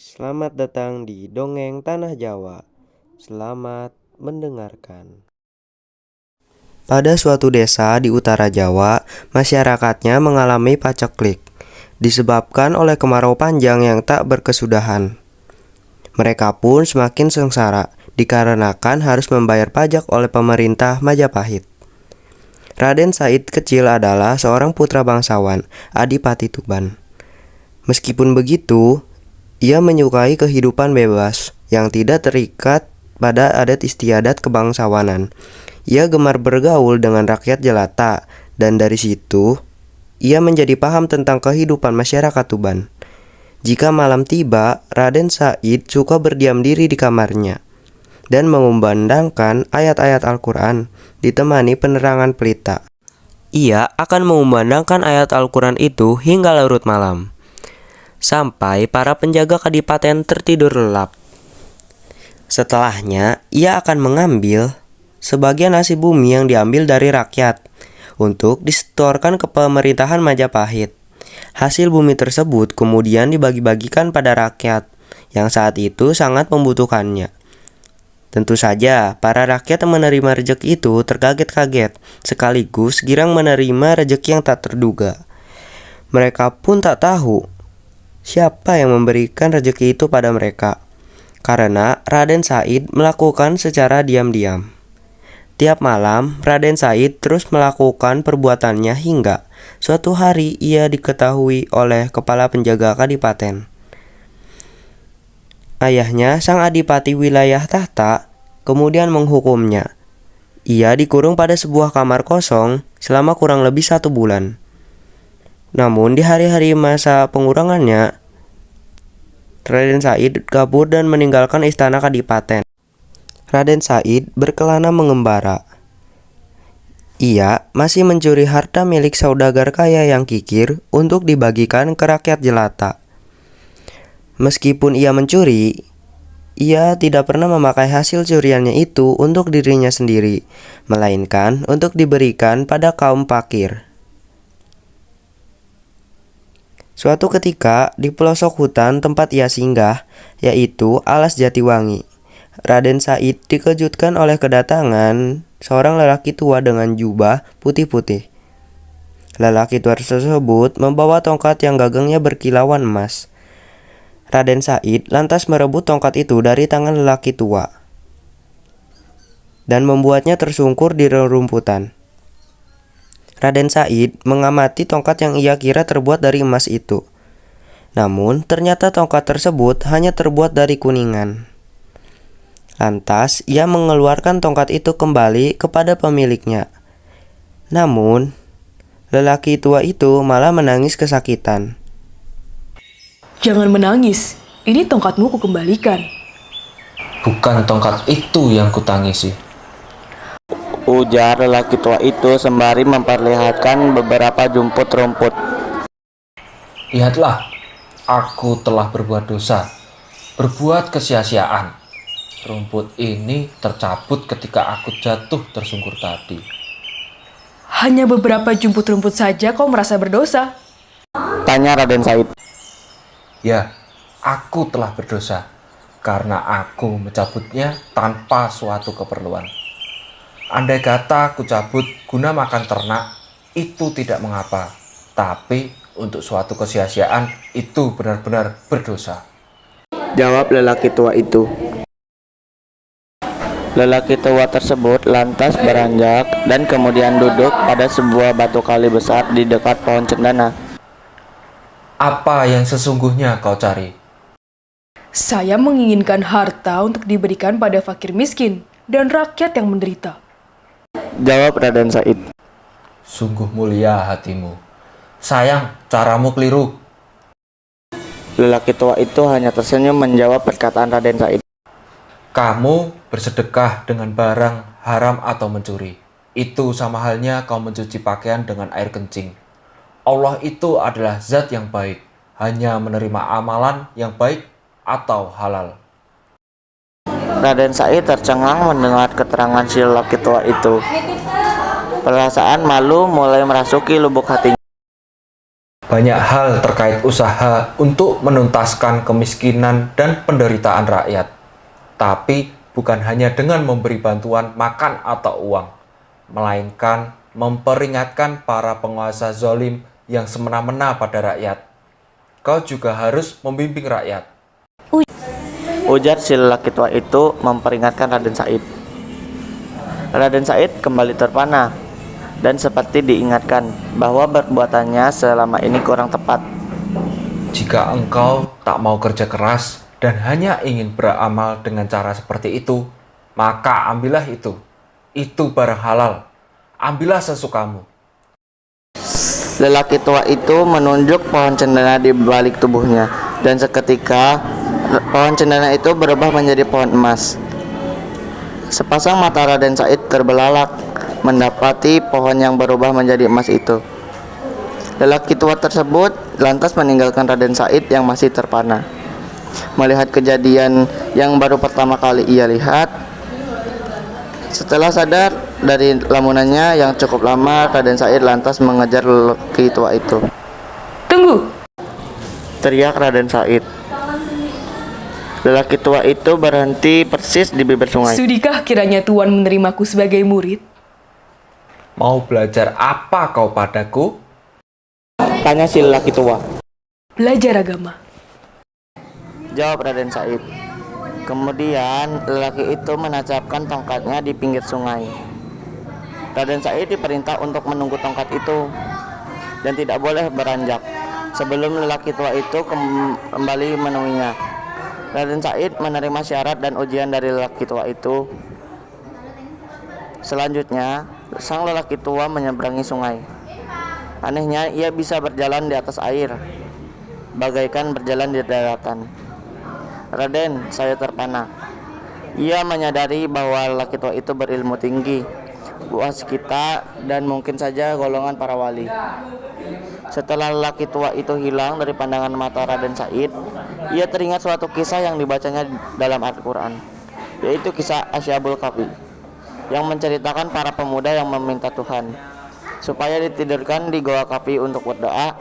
Selamat datang di Dongeng Tanah Jawa. Selamat mendengarkan. Pada suatu desa di utara Jawa, masyarakatnya mengalami paceklik disebabkan oleh kemarau panjang yang tak berkesudahan. Mereka pun semakin sengsara dikarenakan harus membayar pajak oleh pemerintah Majapahit. Raden Said kecil adalah seorang putra bangsawan, Adipati Tuban. Meskipun begitu, ia menyukai kehidupan bebas yang tidak terikat pada adat istiadat kebangsawanan. Ia gemar bergaul dengan rakyat jelata, dan dari situ ia menjadi paham tentang kehidupan masyarakat Tuban. Jika malam tiba, Raden Said suka berdiam diri di kamarnya dan mengumandangkan ayat-ayat Al-Quran ditemani penerangan pelita. Ia akan mengumandangkan ayat Al-Quran itu hingga larut malam, sampai para penjaga kadipaten tertidur lelap. Setelahnya, ia akan mengambil sebagian hasil bumi yang diambil dari rakyat untuk disetorkan ke pemerintahan Majapahit. Hasil bumi tersebut kemudian dibagi-bagikan pada rakyat yang saat itu sangat membutuhkannya. Tentu saja, para rakyat yang menerima rejeki itu terkaget-kaget, sekaligus girang menerima rejeki yang tak terduga. Mereka pun tak tahu siapa yang memberikan rejeki itu pada mereka, karena Raden Said melakukan secara diam-diam. Tiap malam, Raden Said terus melakukan perbuatannya hingga suatu hari ia diketahui oleh kepala penjaga kadipaten. Ayahnya, sang adipati wilayah tahta, kemudian menghukumnya. Ia dikurung pada sebuah kamar kosong selama kurang lebih 1 bulan. Namun di hari-hari masa pengurangannya, Raden Said kabur dan meninggalkan istana kadipaten. Raden Said berkelana mengembara. Ia masih mencuri harta milik saudagar kaya yang kikir untuk dibagikan ke rakyat jelata. Meskipun ia mencuri, ia tidak pernah memakai hasil curiannya itu untuk dirinya sendiri, melainkan untuk diberikan pada kaum fakir. Suatu ketika, di pelosok hutan tempat ia singgah, yaitu Alas Jatiwangi, Raden Said dikejutkan oleh kedatangan seorang lelaki tua dengan jubah putih-putih. Lelaki tua tersebut membawa tongkat yang gagangnya berkilauan emas. Raden Said lantas merebut tongkat itu dari tangan lelaki tua dan membuatnya tersungkur di rerumputan. Raden Said mengamati tongkat yang ia kira terbuat dari emas itu. Namun ternyata tongkat tersebut hanya terbuat dari kuningan. Lantas ia mengeluarkan tongkat itu kembali kepada pemiliknya. Namun lelaki tua itu malah menangis kesakitan. Jangan menangis, ini tongkatmu kukembalikan. Bukan tongkat itu yang kutangisi, ujar lelaki tua itu sembari memperlihatkan beberapa jumput rumput. lihatlah, aku telah berbuat dosa, berbuat kesia-siaan. Rumput ini tercabut ketika aku jatuh tersungkur tadi. Hanya beberapa jumput rumput saja kau merasa berdosa? Tanya Raden Said. Ya, aku telah berdosa karena aku mencabutnya tanpa suatu keperluan. Andai kata aku cabut guna makan ternak, itu tidak mengapa. Tapi untuk suatu kesia-siaan itu benar-benar berdosa, Jawab lelaki tua itu. Lelaki tua tersebut lantas beranjak dan kemudian duduk pada sebuah batu kali besar di dekat pohon cendana. Apa yang sesungguhnya kau cari? Saya menginginkan harta untuk diberikan pada fakir miskin dan rakyat yang menderita. Jawab Raden Said. Sungguh mulia hatimu. Sayang, caramu keliru. Lelaki tua itu hanya tersenyum menjawab perkataan Raden Said. Kamu bersedekah dengan barang haram atau mencuri. Itu sama halnya kau mencuci pakaian dengan air kencing. Allah itu adalah zat yang baik, hanya menerima amalan yang baik atau halal. Raden Said tercengang mendengar keterangan si lelaki tua itu. Perasaan malu mulai merasuki lubuk hatinya. Banyak hal terkait usaha untuk menuntaskan kemiskinan dan penderitaan rakyat. Tapi bukan hanya dengan memberi bantuan makan atau uang, melainkan memperingatkan para penguasa zalim yang semena-mena pada rakyat. Kau juga harus membimbing rakyat. Ujar si lelaki tua itu memperingatkan Raden Said. Raden Said kembali terpana dan seperti diingatkan bahwa perbuatannya selama ini kurang tepat. Jika engkau tak mau kerja keras dan hanya ingin beramal dengan cara seperti itu, maka ambillah itu. Itu barang halal. Ambillah sesukamu. Lelaki tua itu menunjuk pohon cendana di balik tubuhnya, dan seketika pohon cendana itu berubah menjadi pohon emas. Sepasang mata Raden Said terbelalak mendapati pohon yang berubah menjadi emas itu. Lelaki tua tersebut lantas meninggalkan Raden Said yang masih terpana. Melihat kejadian yang baru pertama kali ia lihat, setelah sadar dari lamunannya yang cukup lama, Raden Said lantas mengejar lelaki tua itu. Tunggu! Teriak Raden Said. Lelaki tua itu berhenti persis di bibir sungai. Sudikah kiranya Tuan menerimaku sebagai murid? Mau belajar apa kau padaku? Tanya si lelaki tua. Belajar agama. Jawab Raden Said. Kemudian lelaki itu menancapkan tongkatnya di pinggir sungai. Raden Said diperintah untuk menunggu tongkat itu dan tidak boleh beranjak sebelum lelaki tua itu kembali menemuinya. Raden Said menerima syarat dan ujian dari lelaki tua itu. Selanjutnya, sang lelaki tua menyeberangi sungai. Anehnya, ia bisa berjalan di atas air, bagaikan berjalan di daratan. Raden, saya terpana. Ia menyadari bahwa lelaki tua itu berilmu tinggi, waskita, dan mungkin saja golongan para wali. Setelah lelaki tua itu hilang dari pandangan mata Raden Said, ia teringat suatu kisah yang dibacanya dalam Al-Quran, yaitu kisah Asyabul Kahfi, yang menceritakan para pemuda yang meminta Tuhan supaya ditidurkan di goa Kahfi untuk berdoa.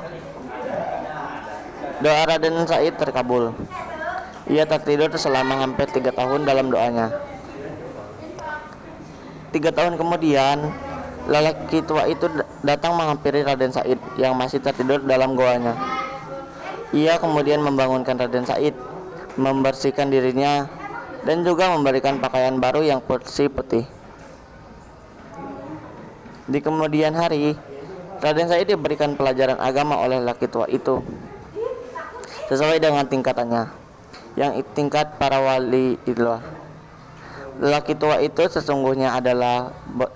Doa Raden Said terkabul. Ia tertidur selama hampir 3 tahun dalam doanya. 3 tahun kemudian, lelaki tua itu datang menghampiri Raden Said yang masih tertidur dalam goanya. Ia kemudian membangunkan Raden Said, membersihkan dirinya, dan juga memberikan pakaian baru yang bersih putih. Di kemudian hari, Raden Said diberikan pelajaran agama oleh lelaki tua itu sesuai dengan tingkatannya, yang tingkat para wali itulah. Lelaki tua itu sesungguhnya adalah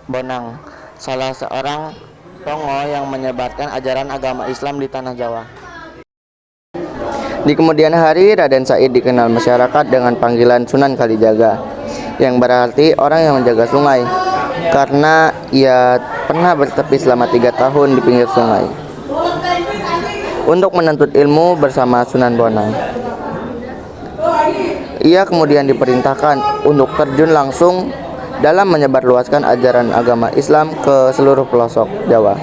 Bonang, salah seorang Tongo yang menyebarkan ajaran agama Islam di tanah Jawa. Di kemudian hari, Raden Said dikenal masyarakat dengan panggilan Sunan Kalijaga, yang berarti orang yang menjaga sungai, karena ia pernah bertepi selama 3 tahun di pinggir sungai untuk menuntut ilmu bersama Sunan Bonang. Ia kemudian diperintahkan untuk terjun langsung dalam menyebarluaskan ajaran agama Islam ke seluruh pelosok Jawa,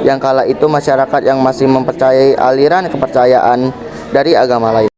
yang kala itu masyarakat yang masih mempercayai aliran kepercayaan dari agama lain.